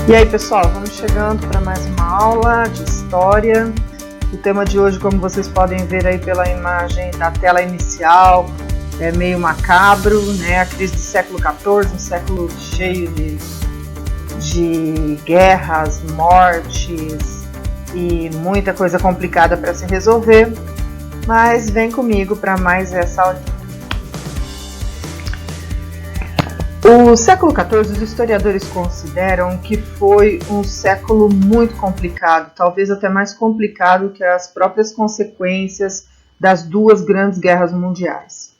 E aí, pessoal, vamos chegando para mais uma aula de história. O tema de hoje, como vocês podem ver aí pela imagem da tela inicial, é meio macabro, né? A crise do século XIV, um século cheio de guerras, mortes e muita coisa complicada para se resolver. Mas vem comigo para mais essa aula. O século XIV, os historiadores consideram que foi um século muito complicado, talvez até mais complicado que as próprias consequências das duas grandes guerras mundiais.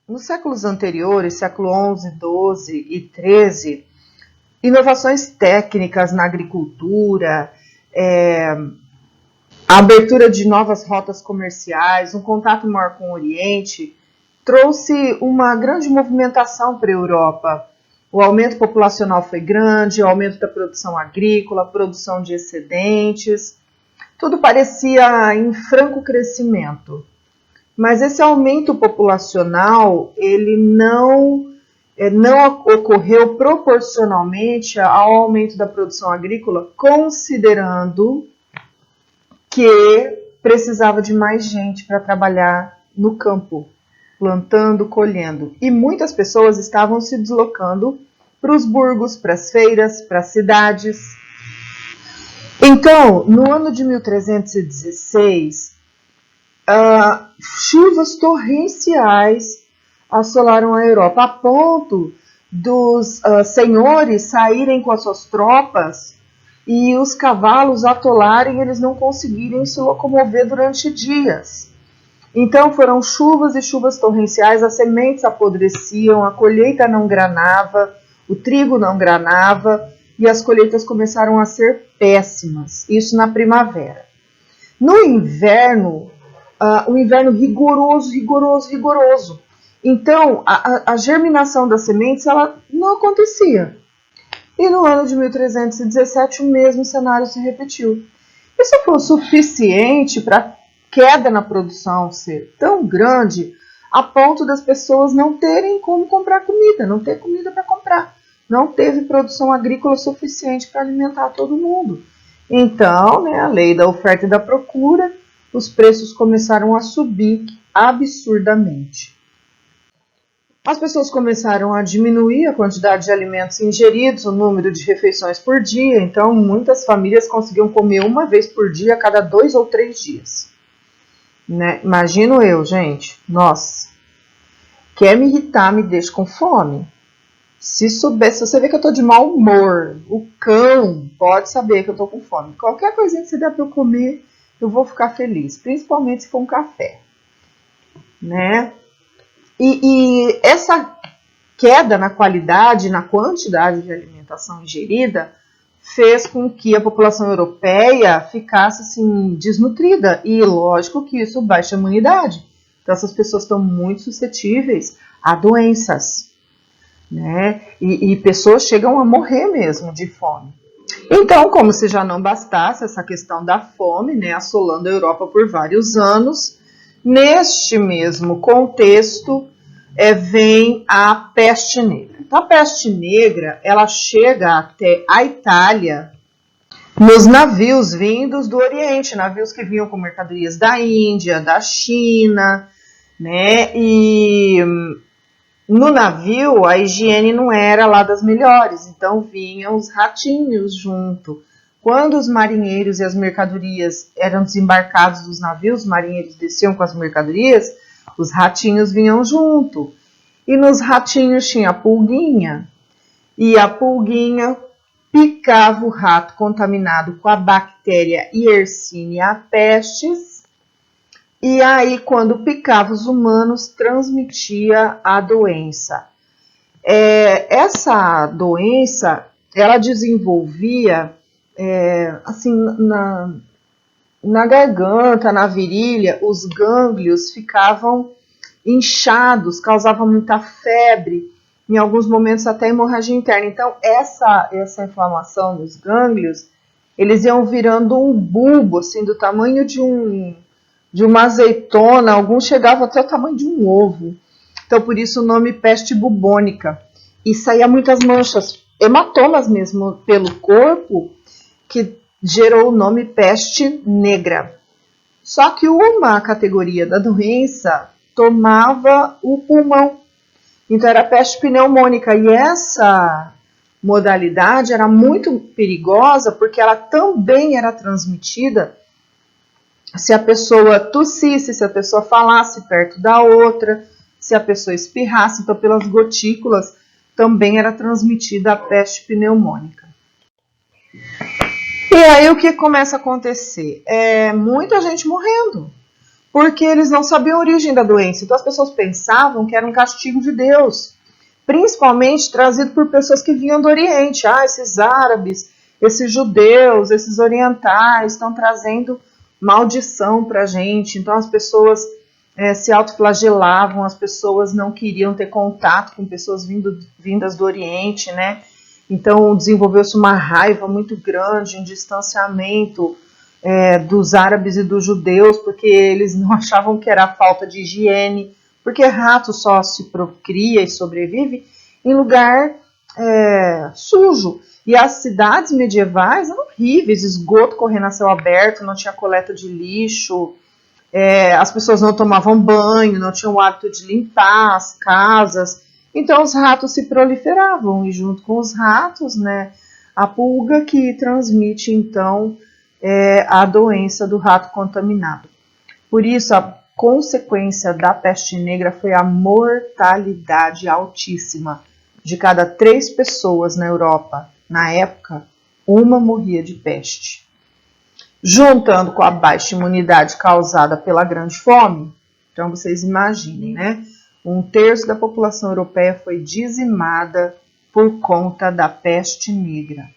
Nos séculos anteriores, século XI, XII e XIII, inovações técnicas na agricultura, a abertura de novas rotas comerciais, um contato maior com o Oriente, trouxe uma grande movimentação para a Europa. O aumento populacional foi grande, o aumento da produção agrícola, a produção de excedentes, tudo parecia em franco crescimento. Mas esse aumento populacional, ele não ocorreu proporcionalmente ao aumento da produção agrícola, considerando que precisava de mais gente para trabalhar no campo, plantando, colhendo. E muitas pessoas estavam se deslocando para os burgos, para as feiras, para as cidades. Então, no ano de 1316, chuvas torrenciais assolaram a Europa, a ponto dos senhores saírem com as suas tropas e os cavalos atolarem e eles não conseguirem se locomover durante dias. Então foram chuvas e chuvas torrenciais, as sementes apodreciam, a colheita não granava, o trigo não granava e as colheitas começaram a ser péssimas, isso na primavera. No inverno, o inverno rigoroso. Então a germinação das sementes ela não acontecia. E no ano de 1317 o mesmo cenário se repetiu. Isso foi o suficiente para queda na produção ser tão grande a ponto das pessoas não terem como comprar comida, não ter comida para comprar. Não teve produção agrícola suficiente para alimentar todo mundo. Então, a lei da oferta e da procura, os preços começaram a subir absurdamente. As pessoas começaram a diminuir a quantidade de alimentos ingeridos, o número de refeições por dia, então muitas famílias conseguiam comer uma vez por dia a cada 2 ou 3 dias. Imagino eu, gente, nossa, quer me irritar, me deixa com fome. Se você vê que eu estou de mau humor, o cão pode saber que eu estou com fome. Qualquer coisinha que você der para eu comer, eu vou ficar feliz, principalmente se for um café, né? E essa queda na qualidade, na quantidade de alimentação ingerida, fez com que a população europeia ficasse assim, desnutrida. E lógico que isso baixa a imunidade. Então essas pessoas estão muito suscetíveis a doenças, né? E pessoas chegam a morrer mesmo de fome. Então, como se já não bastasse essa questão da fome, né, assolando a Europa por vários anos, neste mesmo contexto vem a peste negra. Então, a peste negra ela chega até a Itália nos navios vindos do Oriente, navios que vinham com mercadorias da Índia, da China, né? E no navio a higiene não era lá das melhores, então vinham os ratinhos junto. Quando os marinheiros e as mercadorias eram desembarcados dos navios, os marinheiros desciam com as mercadorias, os ratinhos vinham junto. E nos ratinhos tinha a pulguinha. E a pulguinha picava o rato contaminado com a bactéria Yersinia pestis. E aí, quando picava os humanos, transmitia a doença. Essa doença, ela desenvolvia, assim, na garganta, na virilha, os gânglios ficavam inchados, causavam muita febre, em alguns momentos até hemorragia interna. Então, essa inflamação dos gânglios, eles iam virando um bulbo, assim, do tamanho de uma azeitona, alguns chegavam até o tamanho de um ovo. Então, por isso o nome peste bubônica. E saía muitas manchas hematomas mesmo pelo corpo, que gerou o nome peste negra. Só que uma categoria da doença tomava o pulmão, então era peste pneumônica, e essa modalidade era muito perigosa porque ela também era transmitida se a pessoa tossisse, se a pessoa falasse perto da outra, se a pessoa espirrasse, então pelas gotículas também era transmitida a peste pneumônica. E aí o que começa a acontecer? Muita gente morrendo, porque eles não sabiam a origem da doença. Então as pessoas pensavam que era um castigo de Deus, principalmente trazido por pessoas que vinham do Oriente. Esses árabes, esses judeus, esses orientais estão trazendo maldição para a gente. Então as pessoas se autoflagelavam, as pessoas não queriam ter contato com pessoas vindas do Oriente, né? Então desenvolveu-se uma raiva muito grande, um distanciamento dos árabes e dos judeus, porque eles não achavam que era falta de higiene, porque rato só se procria e sobrevive em lugar sujo. E as cidades medievais eram horríveis, esgoto correndo a céu aberto, não tinha coleta de lixo, as pessoas não tomavam banho, não tinham o hábito de limpar as casas. Então os ratos se proliferavam, e junto com os ratos, né, a pulga que transmite então a doença do rato contaminado. Por isso a consequência da peste negra foi a mortalidade altíssima. De cada 3 pessoas na Europa, na época, uma morria de peste. Juntando com a baixa imunidade causada pela grande fome, então vocês imaginem, né? 1/3 da população europeia foi dizimada por conta da peste negra.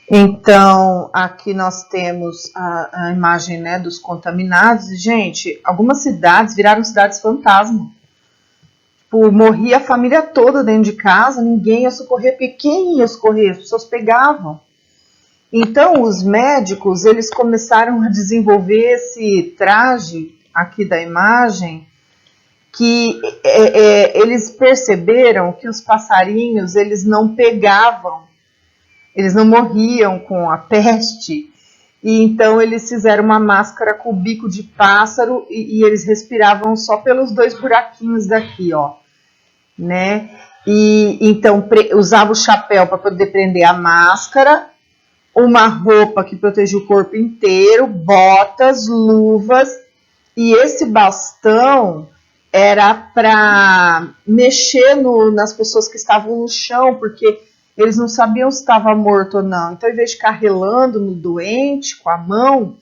Então, aqui nós temos a imagem, né, dos contaminados. E, gente, algumas cidades viraram cidades fantasma. Morria a família toda dentro de casa, ninguém ia socorrer, porque quem ia socorrer? As pessoas pegavam. Então, os médicos, eles começaram a desenvolver esse traje aqui da imagem, que eles perceberam que os passarinhos, eles não pegavam, eles não morriam com a peste, e então eles fizeram uma máscara com o bico de pássaro e eles respiravam só pelos 2 buraquinhos daqui, ó, né? E então usava o chapéu para poder prender a máscara, uma roupa que protegia o corpo inteiro, botas, luvas, e esse bastão era para mexer nas pessoas que estavam no chão, porque eles não sabiam se estava morto ou não. Então, em vez de ficar relando no doente com a mão,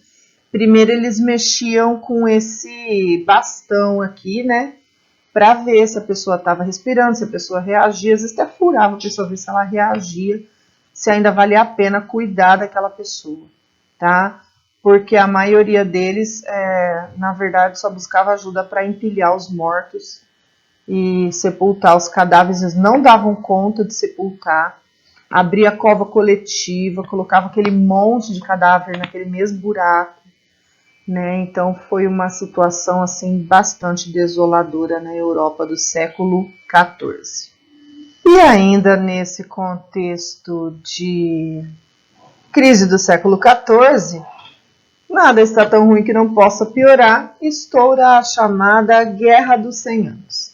primeiro eles mexiam com esse bastão aqui, né? Para ver se a pessoa estava respirando, se a pessoa reagia. Às vezes até furava a pessoa, ver se ela reagia, se ainda valia a pena cuidar daquela pessoa, tá? Porque a maioria deles, na verdade, só buscava ajuda para empilhar os mortos e sepultar os cadáveres. Eles não davam conta de sepultar, abria a cova coletiva, colocava aquele monte de cadáver naquele mesmo buraco, né? Então foi uma situação assim bastante desoladora na Europa do século XIV. E ainda nesse contexto de crise do século XIV, nada está tão ruim que não possa piorar, estoura a chamada Guerra dos 100 Anos.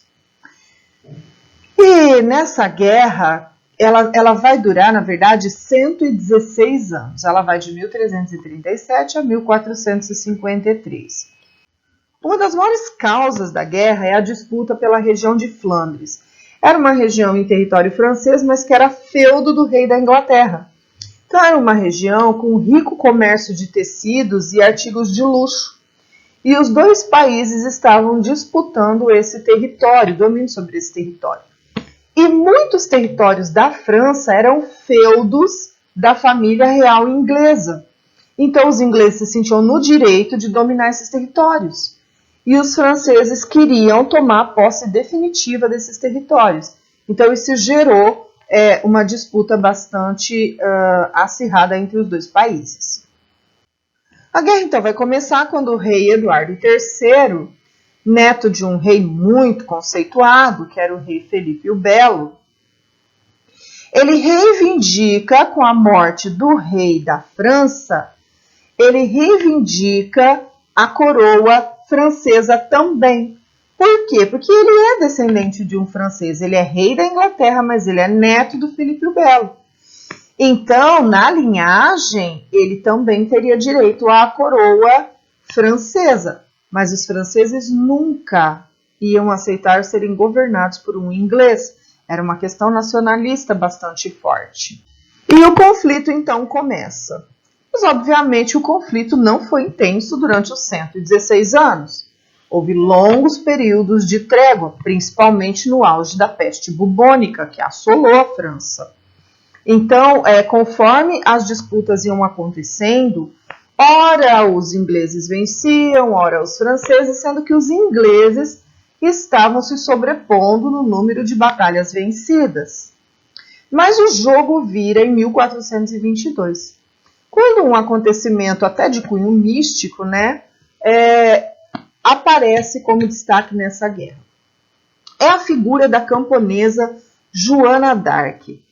E nessa guerra, ela vai durar, na verdade, 116 anos. Ela vai de 1337 a 1453. Uma das maiores causas da guerra é a disputa pela região de Flandres. Era uma região em território francês, mas que era feudo do rei da Inglaterra. Então era uma região com um rico comércio de tecidos e artigos de luxo. E os 2 países estavam disputando esse território, domínio sobre esse território. E muitos territórios da França eram feudos da família real inglesa. Então os ingleses se sentiam no direito de dominar esses territórios. E os franceses queriam tomar posse definitiva desses territórios. Então isso gerou uma disputa bastante acirrada entre os 2 países. A guerra então vai começar quando o rei Eduardo III, neto de um rei muito conceituado, que era o rei Felipe o Belo, Ele reivindica, com a morte do rei da França, ele reivindica a coroa francesa também. Por quê? Porque ele é descendente de um francês, ele é rei da Inglaterra, mas ele é neto do Filipe o Belo. Então, na linhagem, ele também teria direito à coroa francesa, mas os franceses nunca iam aceitar serem governados por um inglês. Era uma questão nacionalista bastante forte. E o conflito então começa. Mas, obviamente, o conflito não foi intenso durante os 116 anos. Houve longos períodos de trégua, principalmente no auge da peste bubônica, que assolou a França. Então, conforme as disputas iam acontecendo, ora os ingleses venciam, ora os franceses, sendo que os ingleses estavam se sobrepondo no número de batalhas vencidas. Mas o jogo vira em 1422, quando um acontecimento até de cunho místico, aparece como destaque nessa guerra. É a figura da camponesa Joana d'Arc.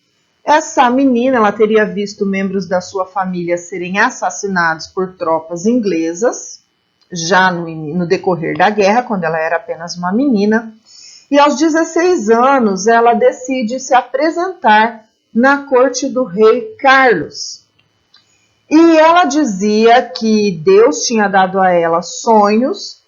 Essa menina, ela teria visto membros da sua família serem assassinados por tropas inglesas, já no decorrer da guerra, quando ela era apenas uma menina. E aos 16 anos, ela decide se apresentar na corte do rei Carlos. E ela dizia que Deus tinha dado a ela sonhos,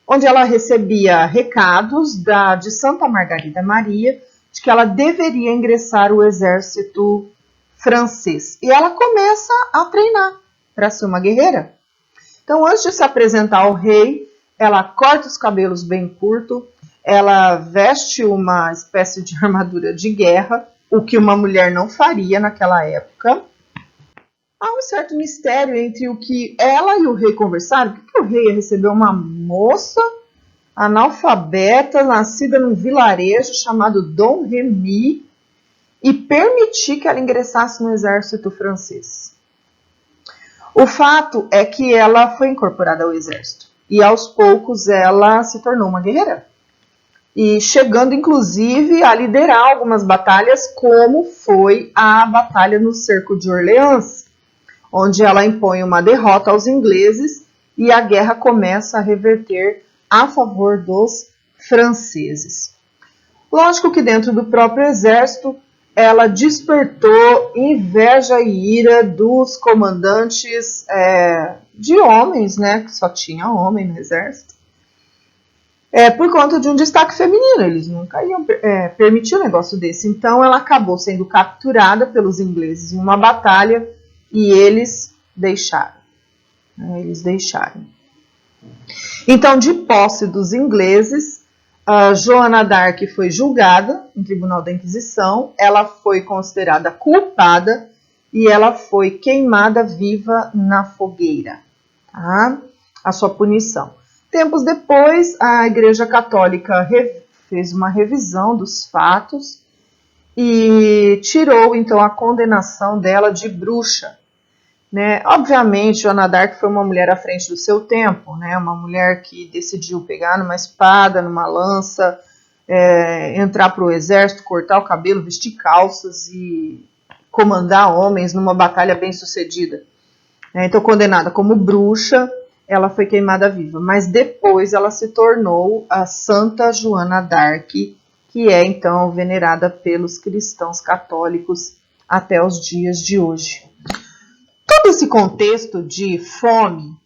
onde ela recebia recados de Santa Margarida Maria, de que ela deveria ingressar o exército francês. E ela começa a treinar para ser uma guerreira. Então, antes de se apresentar ao rei, ela corta os cabelos bem curto, ela veste uma espécie de armadura de guerra, o que uma mulher não faria naquela época. Há um certo mistério entre o que ela e o rei conversaram. Por que o rei recebeu uma moça analfabeta, nascida num vilarejo chamado Dom Remy, e permitir que ela ingressasse no exército francês? O fato é que ela foi incorporada ao exército e aos poucos ela se tornou uma guerreira. E chegando inclusive a liderar algumas batalhas, como foi a batalha no cerco de Orleans, onde ela impõe uma derrota aos ingleses e a guerra começa a reverter a favor dos franceses. Lógico que dentro do próprio exército, ela despertou inveja e ira dos comandantes de homens, que só tinha homem no exército, por conta de um destaque feminino. Eles nunca iam permitir um negócio desse. Então, ela acabou sendo capturada pelos ingleses em uma batalha e eles deixaram. Então, de posse dos ingleses, Joana d'Arc foi julgada em tribunal da Inquisição, ela foi considerada culpada e ela foi queimada viva na fogueira, tá? A sua punição. Tempos depois, a Igreja Católica fez uma revisão dos fatos e tirou, então, a condenação dela de bruxa. Obviamente, Joana d'Arc foi uma mulher à frente do seu tempo, uma mulher que decidiu pegar numa espada, numa lança, entrar para o exército, cortar o cabelo, vestir calças e comandar homens numa batalha bem sucedida. Então, condenada como bruxa, ela foi queimada viva, mas depois ela se tornou a Santa Joana d'Arc, que é então venerada pelos cristãos católicos até os dias de hoje. Todo esse contexto de fome,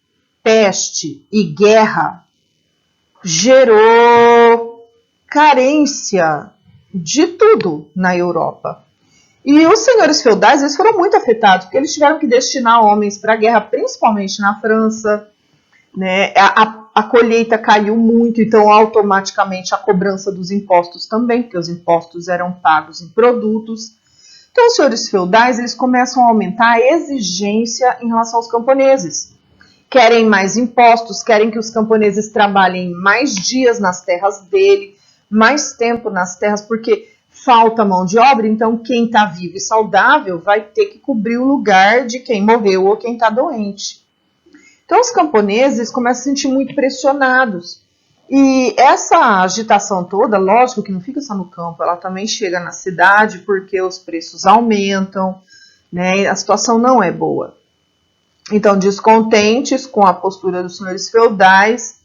peste e guerra gerou carência de tudo na Europa. E os senhores feudais, eles foram muito afetados, porque eles tiveram que destinar homens para a guerra, principalmente na França. A colheita caiu muito, então automaticamente a cobrança dos impostos também, porque os impostos eram pagos em produtos. Então, os senhores feudais, eles começam a aumentar a exigência em relação aos camponeses. Querem mais impostos, querem que os camponeses trabalhem mais dias nas terras dele, mais tempo nas terras, porque falta mão de obra, então quem está vivo e saudável vai ter que cobrir o lugar de quem morreu ou quem está doente. Então, os camponeses começam a se sentir muito pressionados. E essa agitação toda, lógico que não fica só no campo, ela também chega na cidade porque os preços aumentam, né? A situação não é boa. Então, descontentes com a postura dos senhores feudais,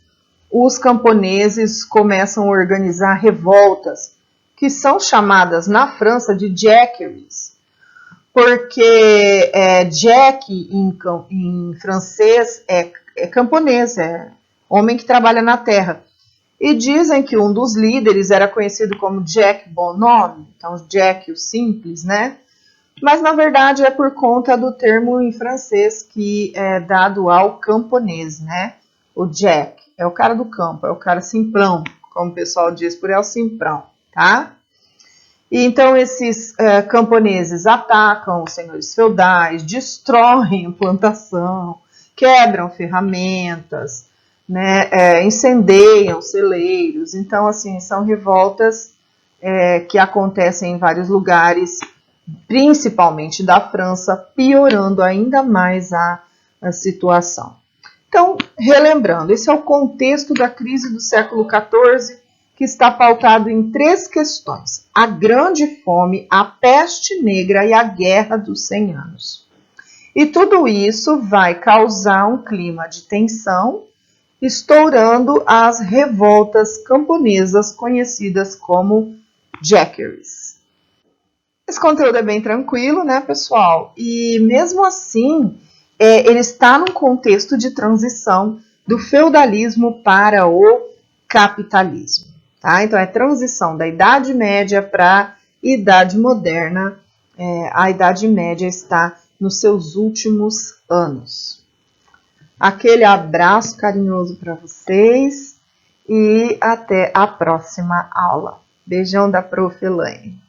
os camponeses começam a organizar revoltas, que são chamadas na França de jacqueries, porque jack em francês é camponês, é homem que trabalha na terra. E dizem que um dos líderes era conhecido como Jack Bonhomme, então Jack o simples, né? Mas na verdade é por conta do termo em francês que é dado ao camponês, né? O Jack é o cara do campo, é o cara simplão, como o pessoal diz por aí, é o simprão, tá? E então esses camponeses atacam os senhores feudais, destroem a plantação, quebram ferramentas, né, incendeiam celeiros. Então, assim, são revoltas que acontecem em vários lugares, principalmente da França, piorando ainda mais a situação. Então, relembrando, esse é o contexto da crise do século XIV, que está pautado em 3 questões: a Grande Fome, a Peste Negra e a Guerra dos 100 Anos. E tudo isso vai causar um clima de tensão, estourando as revoltas camponesas conhecidas como jacqueries. Esse conteúdo é bem tranquilo, né, pessoal? E mesmo assim, ele está num contexto de transição do feudalismo para o capitalismo. Tá? Então, é transição da Idade Média para a Idade Moderna. A Idade Média está nos seus últimos anos. Aquele abraço carinhoso para vocês e até a próxima aula. Beijão da Prof. Elaine.